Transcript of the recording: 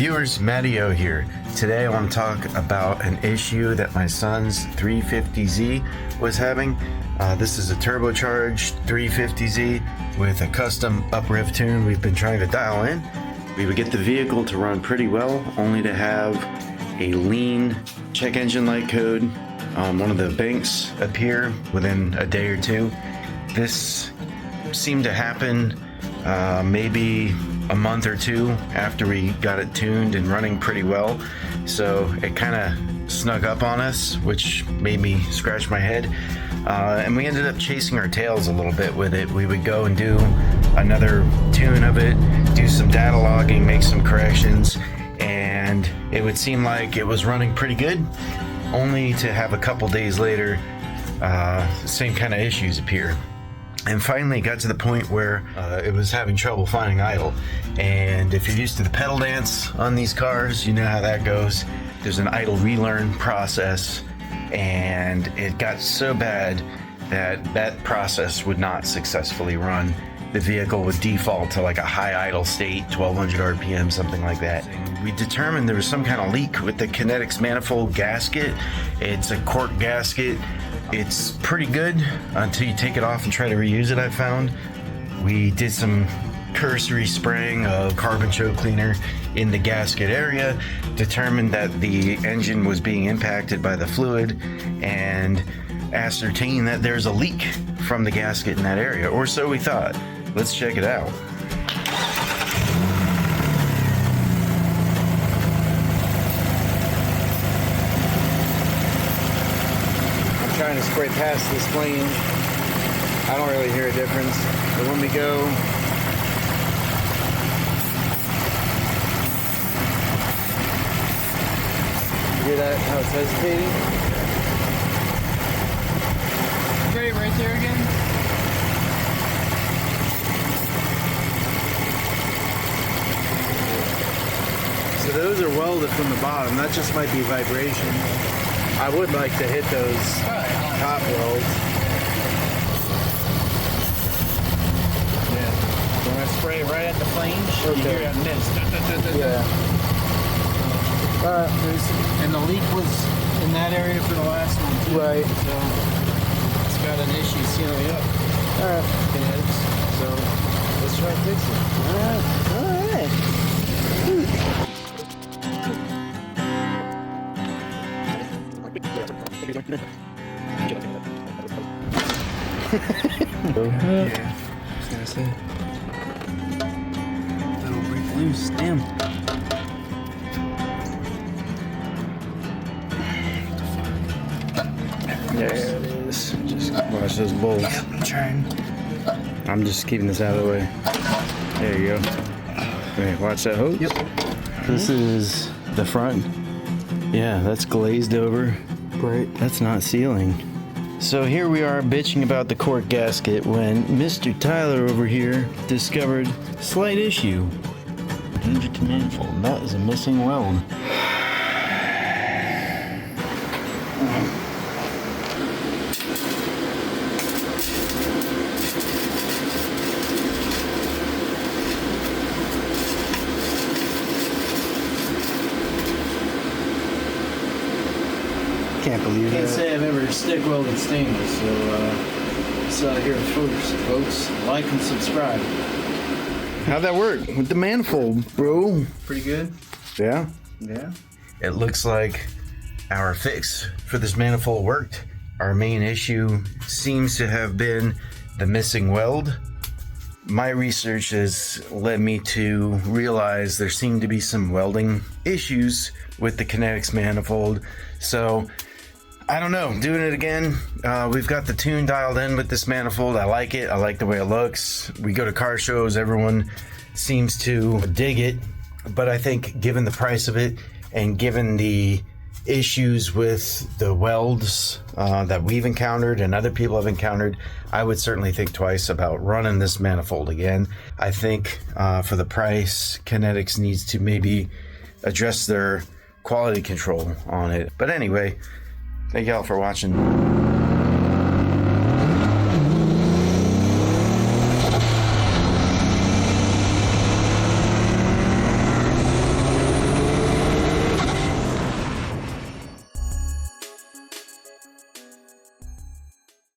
Viewers, Matteo here. Today I want to talk about an issue that my son's 350Z was having. This is a turbocharged 350Z with a custom upriff tune we've been trying to dial in. We would get the vehicle to run pretty well, only to have a lean check engine light code on one of the banks appear within a day or two. This seemed to happen maybe a month or two after we got it tuned and running pretty well, so it kind of snuck up on us, which made me scratch my head, and we ended up chasing our tails a little bit with it. We would go and do another tune of it, do some data logging, make some corrections, and it would seem like it was running pretty good, only to have a couple days later the same kind of issues appear. And finally it got to the point where it was having trouble finding idle. And if you're used to the pedal dance on these cars, you know how that goes. There's an idle relearn process, and it got so bad that that process would not successfully run. The vehicle would default to like a high idle state, 1200 RPM, something like that. We determined there was some kind of leak with the Kinetix Manifold gasket. It's a cork gasket. It's pretty good until you take it off and try to reuse it, I found. We did some cursory spraying of carbon choke cleaner in the gasket area, determined that the engine was being impacted by the fluid, and ascertained that there's a leak from the gasket in that area, or so we thought. Let's check it out. Trying to spray past this flange. I don't really hear a difference, but when we go hear that, how it's hesitating? Spray it right there again. So those are welded from the bottom. That just might be vibration. I would like to hit those top welds. Yeah. When I spray it right at the flange, you hear that mist. Yeah. And the leak was in that area for the last one too. Right. So it's got an issue sealing up. Alright. So let's try to fix it. Alright. Yeah. I was gonna say. That'll break loose. Damn. There it is. Just watch those bolts. Yep, I'm trying. I'm just keeping this out of the way. There you go. Wait, watch that hose. Yep. This is the front. Yeah, that's glazed over. Right. That's not sealing. So here we are bitching about the cork gasket when Mr. Tyler over here discovered slight issue. Danger to manifold. That is a missing weld. Can't believe Can't that. say I've ever stick welded stainless, so saw it here first, folks. Like and subscribe. How'd that work with the manifold, bro? Pretty good. Yeah. Yeah. It looks like our fix for this manifold worked. Our main issue seems to have been the missing weld. My research has led me to realize there seem to be some welding issues with the Kinetix manifold. So I don't know, doing it again. We've got the tune dialed in with this manifold. I like it. I like the way it looks. We go to car shows, everyone seems to dig it, but I think given the price of it and given the issues with the welds that we've encountered and other people have encountered, I would certainly think twice about running this manifold again. I think for the price, Kinetix needs to maybe address their quality control on it. But anyway, thank y'all for watching.